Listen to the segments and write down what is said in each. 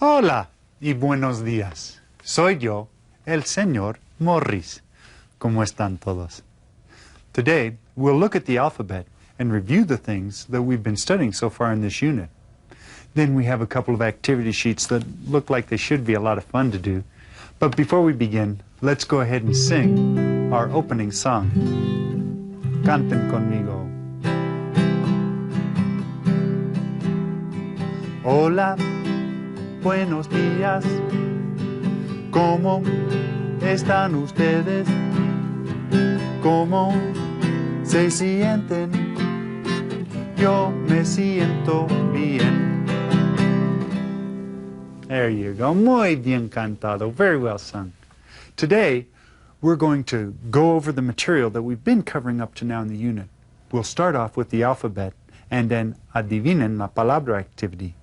Hola y buenos días. Soy yo, el señor Morris. ¿Cómo están todos? Today, we'll look at the alphabet and review the things that we've been studying so far in this unit. Then we have a couple of activity sheets that look like they should be a lot of fun to do. But before we begin, let's go ahead and sing our opening song. Canten conmigo. Hola, buenos días. ¿Cómo están ustedes? ¿Cómo se sienten? Yo me siento bien. There you go. Muy bien cantado. Very well sung. Today, we're going to go over the material that we've been covering up to now in the unit. We'll start off with the alphabet and then adivinen la palabra activity.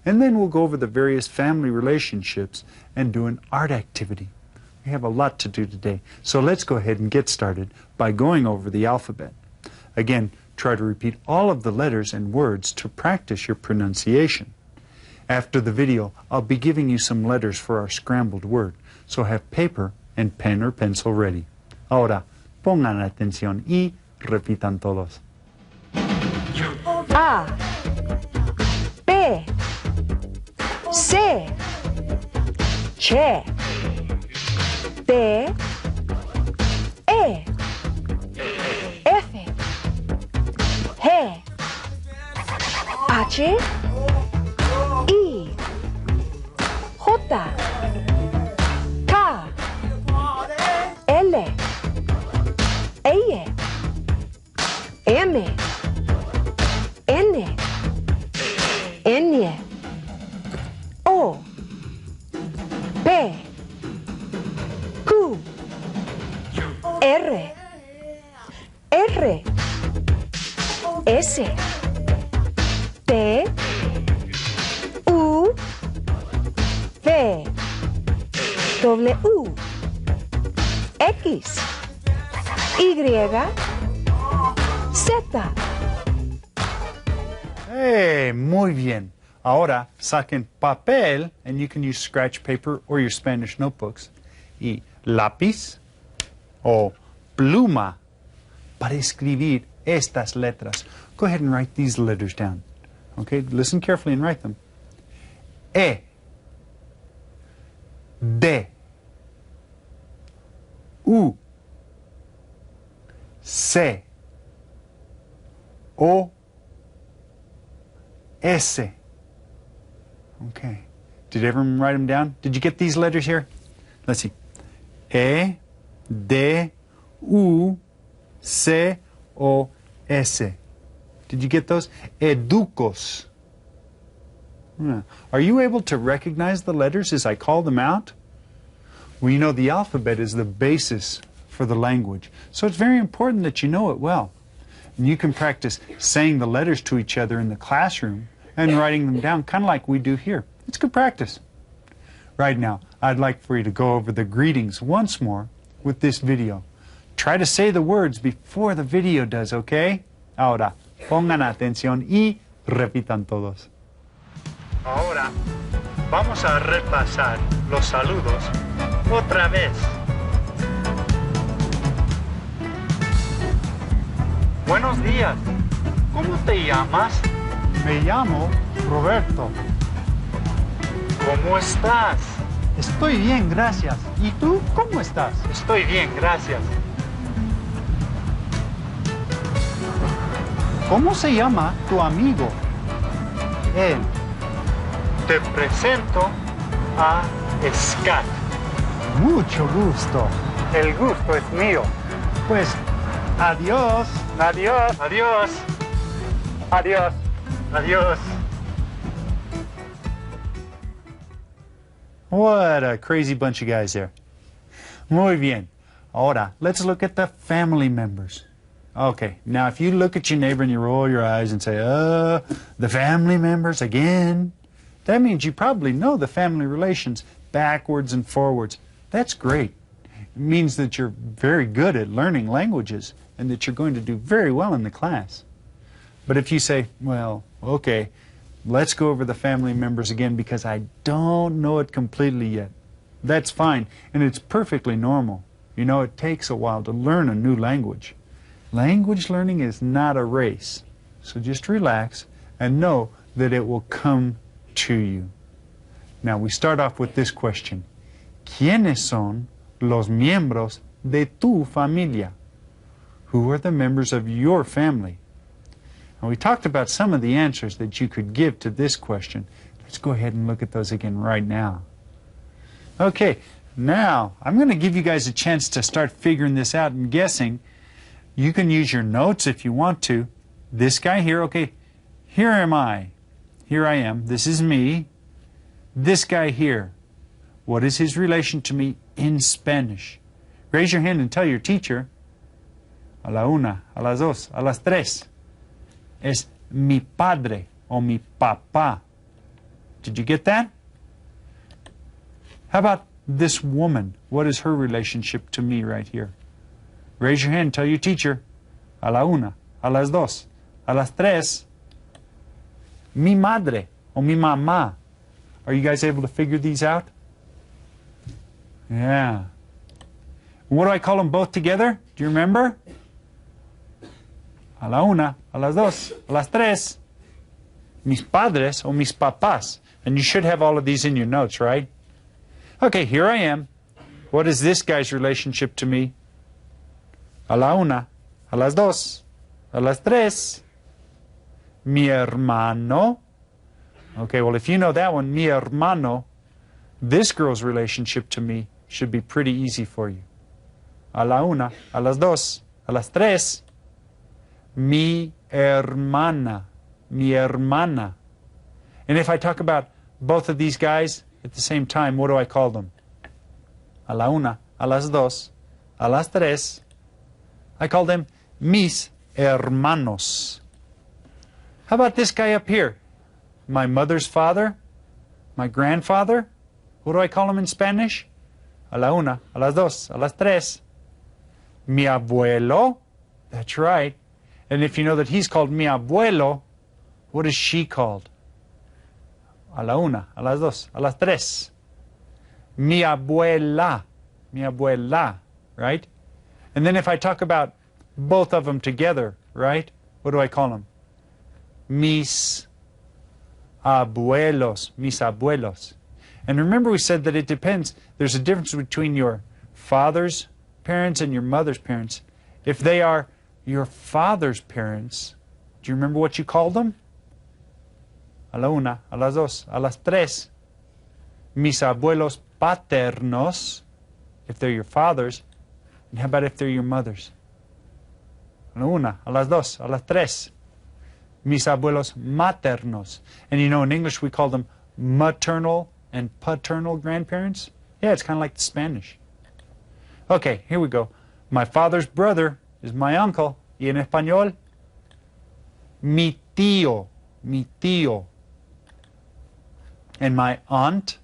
And then we'll go over the various family relationships and do an art activity. We have a lot to do today, so let's go ahead and get started by going over the alphabet. Again, try to repeat all of the letters and words to practice your pronunciation. After the video, I'll be giving you some letters for our scrambled word, so have paper and pen or pencil ready. Ahora, pongan atención y repitan todos. A, B, C, Ch, D, E, F, G, H, I, J, K, L, E, M, N, N, O, P, Q, R, R, S, T, U, V, W, X, Y, Z. Hey, muy bien. Ahora saquen papel, and you can use scratch paper or your Spanish notebooks, y lápiz o pluma para escribir estas letras. Go ahead and write these letters down. Okay, listen carefully and write them. E, D, U, C, O, S. Okay. Did everyone write them down? Did you get these letters here? Let's see. E, D, U, C, O, S. Did you get those? Educos. Are you able to recognize the letters as I call them out? Well, you know, the alphabet is the basis for the language. So it's very important that you know it well. And you can practice saying the letters to each other in the classroom and writing them down, kind of like we do here. It's good practice. Right now, I'd like for you to go over the greetings once more with this video. Try to say the words before the video does, okay? Ahora, pongan atención y repitan todos. Ahora, vamos a repasar los saludos otra vez. Buenos días. ¿Cómo te llamas? Me llamo Roberto. ¿Cómo estás? Estoy bien, gracias. ¿Y tú cómo estás? Estoy bien, gracias. ¿Cómo se llama tu amigo? Él. Te presento a Scott. Mucho gusto. El gusto es mío. Pues, adiós. Adiós. Adiós. Adiós. Adiós. What a crazy bunch of guys there. Muy bien. Ahora, let's look at the family members. Okay, now if you look at your neighbor and you roll your eyes and say, the family members again, that means you probably know the family relations backwards and forwards. That's great. It means that you're very good at learning languages and that you're going to do very well in the class. But if you say, well, okay, let's go over the family members again because I don't know it completely yet. That's fine, and it's perfectly normal. You know, it takes a while to learn a new language. Language learning is not a race. So just relax and know that it will come to you. Now we start off with this question. ¿Quiénes son los miembros de tu familia? Who are the members of your family? And we talked about some of the answers that you could give to this question. Let's go ahead and look at those again right now. Okay, now I'm going to give you guys a chance to start figuring this out and guessing. You can use your notes if you want to. This guy here, okay, here am I. Here I am. This is me. This guy here. What is his relation to me in Spanish? Raise your hand and tell your teacher. A la una, a las dos, a las tres. Es mi padre o mi papá. Did you get that? How about this woman? What is her relationship to me right here? Raise your hand and tell your teacher. A la una, a las dos, a las tres. Mi madre o mi mamá. Are you guys able to figure these out? Yeah. What do I call them both together? Do you remember? A la una, a las dos, a las tres. Mis padres o mis papás. And you should have all of these in your notes, right? Okay, here I am. What is this guy's relationship to me? A la una, a las dos, a las tres. Mi hermano. Okay, well, if you know that one, mi hermano, this girl's relationship to me should be pretty easy for you. A la una, a las dos, a las tres. Mi hermana, mi hermana. And if I talk about both of these guys at the same time, what do I call them? A la una, a las dos, a las tres. I call them mis hermanos. How about this guy up here? My mother's father, my grandfather. What do I call him in Spanish? A la una, a las dos, a las tres. Mi abuelo. That's right. And if you know that he's called mi abuelo, what is she called? A la una, a las dos, a las tres. Mi abuela. Mi abuela, right? And then if I talk about both of them together, right? What do I call them? Mis abuelos. Mis abuelos. And remember we said that it depends. There's a difference between your father's parents and your mother's parents. If they are your father's parents, do you remember what you called them? A la una, a las dos, a las tres. Mis abuelos paternos, if they're your fathers. And how about if they're your mothers? A la una, a las dos, a las tres. Mis abuelos maternos. And you know, in English we call them maternal and paternal grandparents. Yeah, it's kind of like the Spanish. Okay, here we go. My father's brother is my uncle. Y en español, mi tío, mi tío. And my aunt,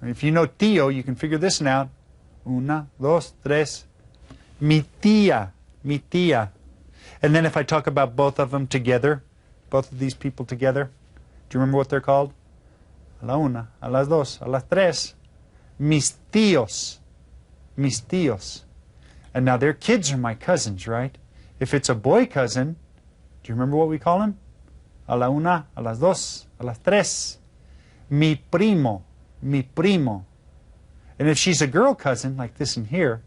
if you know tío, you can figure this one out. Una, dos, tres. Mi tía, mi tía. And then if I talk about both of them together, both of these people together, do you remember what they're called? A la una, a las dos, a las tres. Mis tíos, mis tíos. And now their kids are my cousins, right? If it's a boy cousin, do you remember what we call him? A la una, a las dos, a las tres. Mi primo, mi primo. And if she's a girl cousin, like this in here,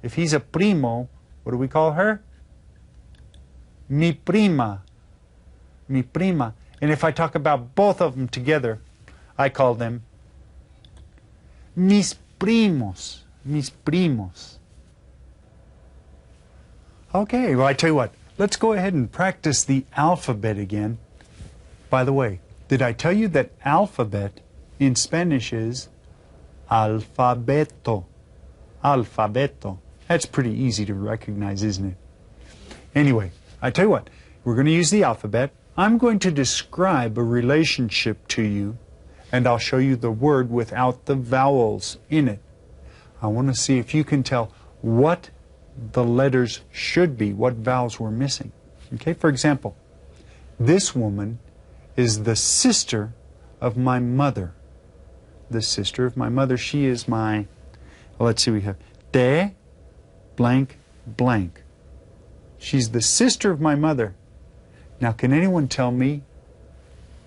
if he's a primo, what do we call her? Mi prima, mi prima. And if I talk about both of them together, I call them mis primos, mis primos. Okay, well, I tell you what, let's go ahead and practice the alphabet again. By the way, did I tell you that alphabet in Spanish is alfabeto? Alfabeto. That's pretty easy to recognize, isn't it? Anyway, I tell you what, we're going to use the alphabet. I'm going to describe a relationship to you, and I'll show you the word without the vowels in it. I want to see if you can tell what the letters should be, what vowels we're missing. Okay, for example, this woman is the sister of my mother. The sister of my mother. She is my, let's see, we have te blank blank. She's the sister of my mother. Now, can anyone tell me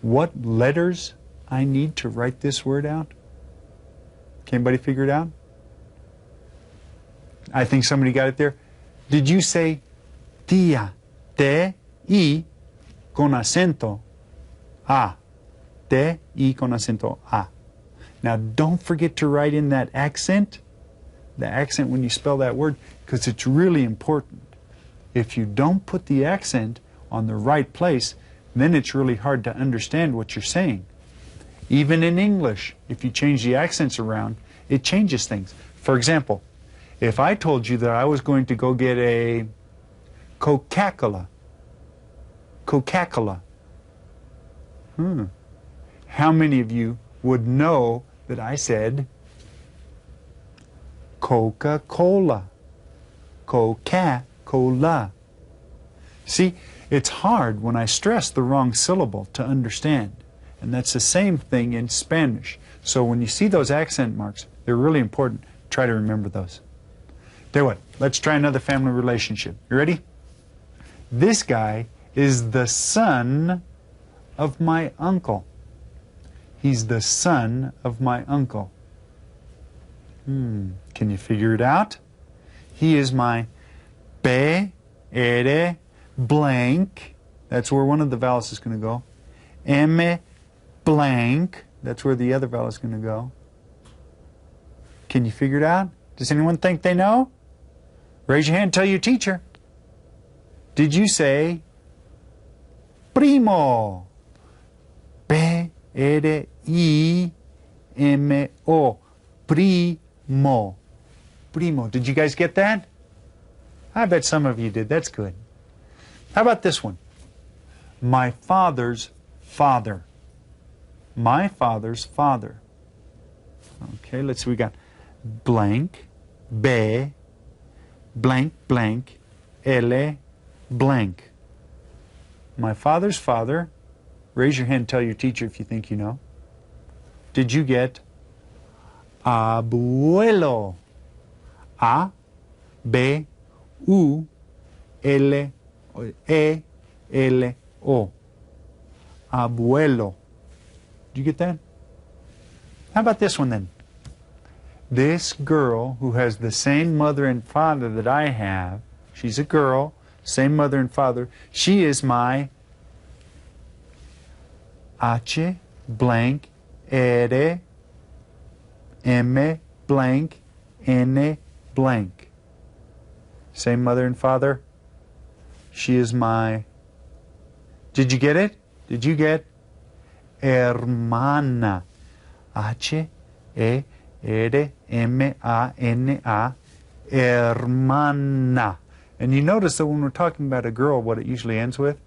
what letters I need to write this word out? Can anybody figure it out? I think somebody got it there. Did you say tía? Te y con acento a. Te y con acento a. Now, don't forget to write in that accent, the accent when you spell that word, because it's really important. If you don't put the accent on the right place, then it's really hard to understand what you're saying. Even in English, if you change the accents around, it changes things. For example, if I told you that I was going to go get a Coca-Cola, Coca-Cola, how many of you would know that I said Coca-Cola, Coca-Cola? See, it's hard when I stress the wrong syllable to understand. And that's the same thing in Spanish. So when you see those accent marks, they're really important. Try to remember those. Tell you what, let's try another family relationship. You ready? This guy is the son of my uncle. He's the son of my uncle. Can you figure it out? He is my P, R, blank. That's where one of the vowels is going to go. M, blank. That's where the other vowel is going to go. Can you figure it out? Does anyone think they know? Raise your hand and tell your teacher. Did you say primo? P, R, I, M, O. Primo. Primo. Did you guys get that? I bet some of you did. That's good. How about this one? My father's father. My father's father. Okay, let's see. We got blank, B, blank, blank, L, blank. My father's father. Raise your hand and tell your teacher if you think you know. Did you get abuelo? A, B, U, L, E, L, O. Abuelo. Did you get that? How about this one then? This girl who has the same mother and father that I have, she's a girl, same mother and father, she is my H blank R M blank N blank. Same mother and father. She is my... Did you get it? Did you get hermana? H E R M A N A. Hermana. And you notice that when we're talking about a girl, what it usually ends with?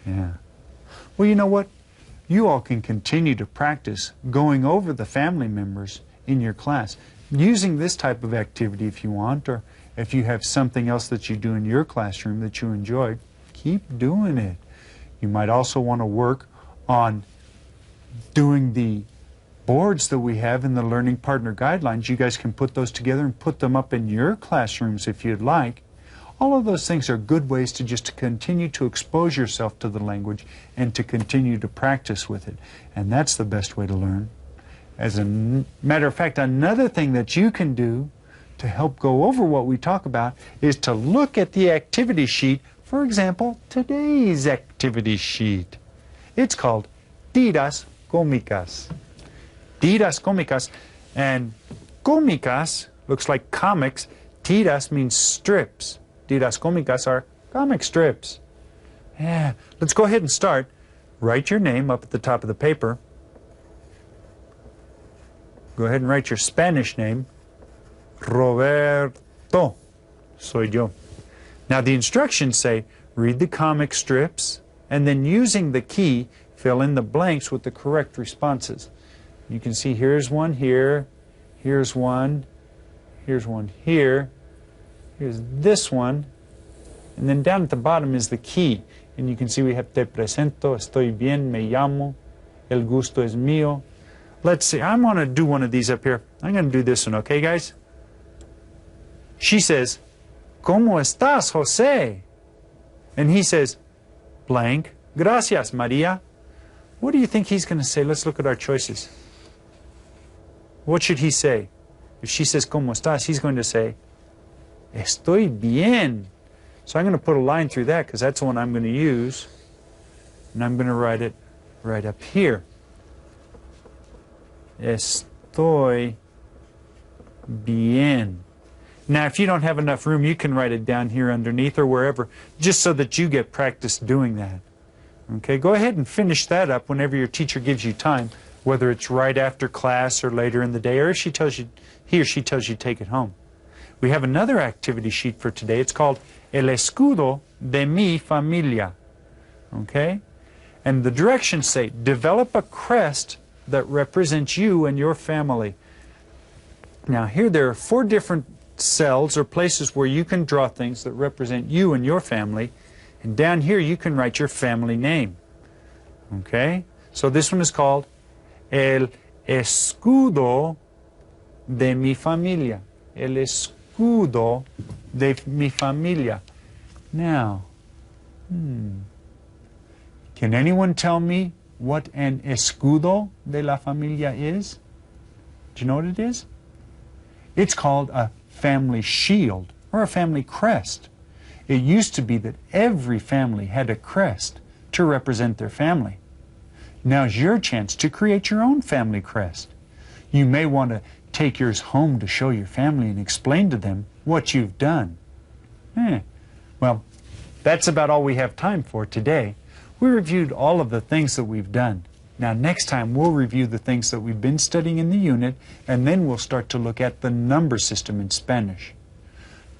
Yeah. Well, you know what? You all can continue to practice going over the family members in your class using this type of activity if you want, or if you have something else that you do in your classroom that you enjoy, keep doing it. You might also want to work on doing the boards that we have in the Learning Partner Guidelines. You guys can put those together and put them up in your classrooms if you'd like. All of those things are good ways to just continue to expose yourself to the language and to continue to practice with it. And that's the best way to learn. As a matter of fact, another thing that you can do to help go over what we talk about is to look at the activity sheet. For example, today's activity sheet. It's called Tiras Cómicas. Tiras Cómicas. And cómicas looks like comics. Tiras means strips. Tiras cómicas are comic strips. Yeah. Let's go ahead and start. Write your name up at the top of the paper. Go ahead and write your Spanish name. Roberto. Soy yo. Now the instructions say, read the comic strips, and then using the key, fill in the blanks with the correct responses. You can see here's one here, here's one here, here's this one, and then down at the bottom is the key. And you can see we have te presento, estoy bien, me llamo, el gusto es mío. Let's see, I'm going to do one of these up here. I'm going to do this one, okay, guys? She says, ¿Cómo estás, José? And he says, blank, gracias, Maria. What do you think he's going to say? Let's look at our choices. What should he say? If she says, ¿Cómo estás? He's going to say, estoy bien. So I'm going to put a line through that because that's the one I'm going to use. And I'm going to write it right up here. Estoy bien. Now, if you don't have enough room, you can write it down here underneath or wherever, just so that you get practice doing that. Okay, go ahead and finish that up whenever your teacher gives you time, whether it's right after class or later in the day, or if he or she tells you to take it home. We have another activity sheet for today. It's called El Escudo de mi Familia. Okay? And the directions say, develop a crest that represents you and your family. Now here there are 4 different cells or places where you can draw things that represent you and your family. And down here you can write your family name. Okay? So this one is called El Escudo de mi Familia. El Escudo de mi Familia. Now, can anyone tell me what an escudo de la familia is? Do you know what it is? It's called a family shield or a family crest. It used to be that every family had a crest to represent their family. Now's your chance to create your own family crest. You may want to take yours home to show your family and explain to them what you've done. Well, that's about all we have time for today. We reviewed all of the things that we've done. Now, next time we'll review the things that we've been studying in the unit, and then we'll start to look at the number system in Spanish.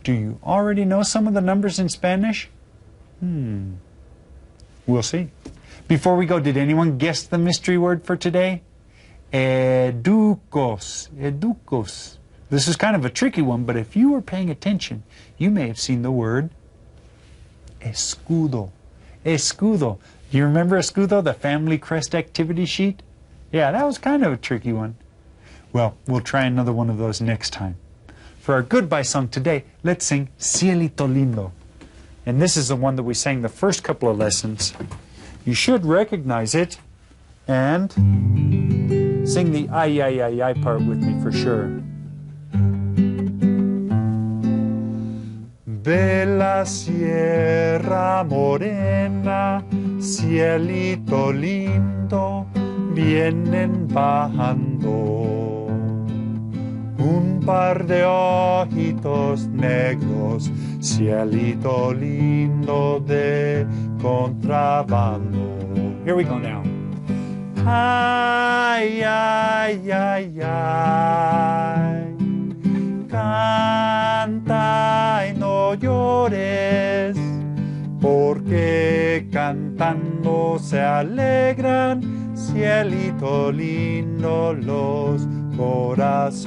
Do you already know some of the numbers in Spanish? We'll see. Before we go, did anyone guess the mystery word for today? Educos. Educos. This is kind of a tricky one, but if you were paying attention, you may have seen the word escudo. Escudo. Do you remember escudo, the family crest activity sheet? Yeah, that was kind of a tricky one. Well, we'll try another one of those next time. For our goodbye song today, let's sing Cielito Lindo. And this is the one that we sang the first couple of lessons. You should recognize it and sing the ay, ay, ay, ay part with me for sure. De la Sierra Morena, cielito lindo, vienen bajando un par de ojitos negros, cielito lindo de contrabando. Here we go now. Ay, ay, ay, ay, canta y no llores, porque cantando se alegran, cielito lindo, los corazones.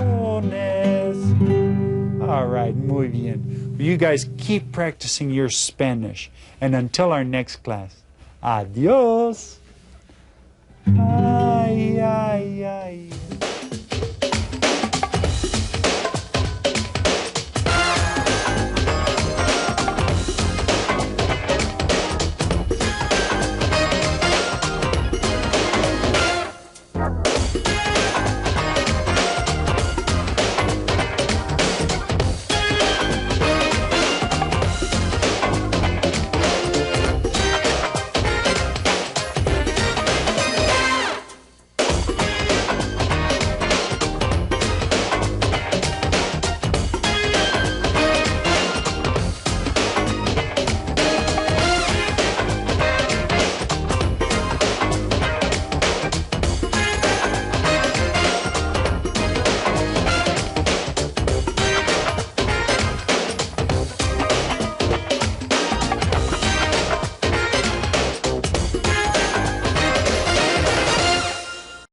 All right, muy bien. You guys keep practicing your Spanish. And until our next class, adios.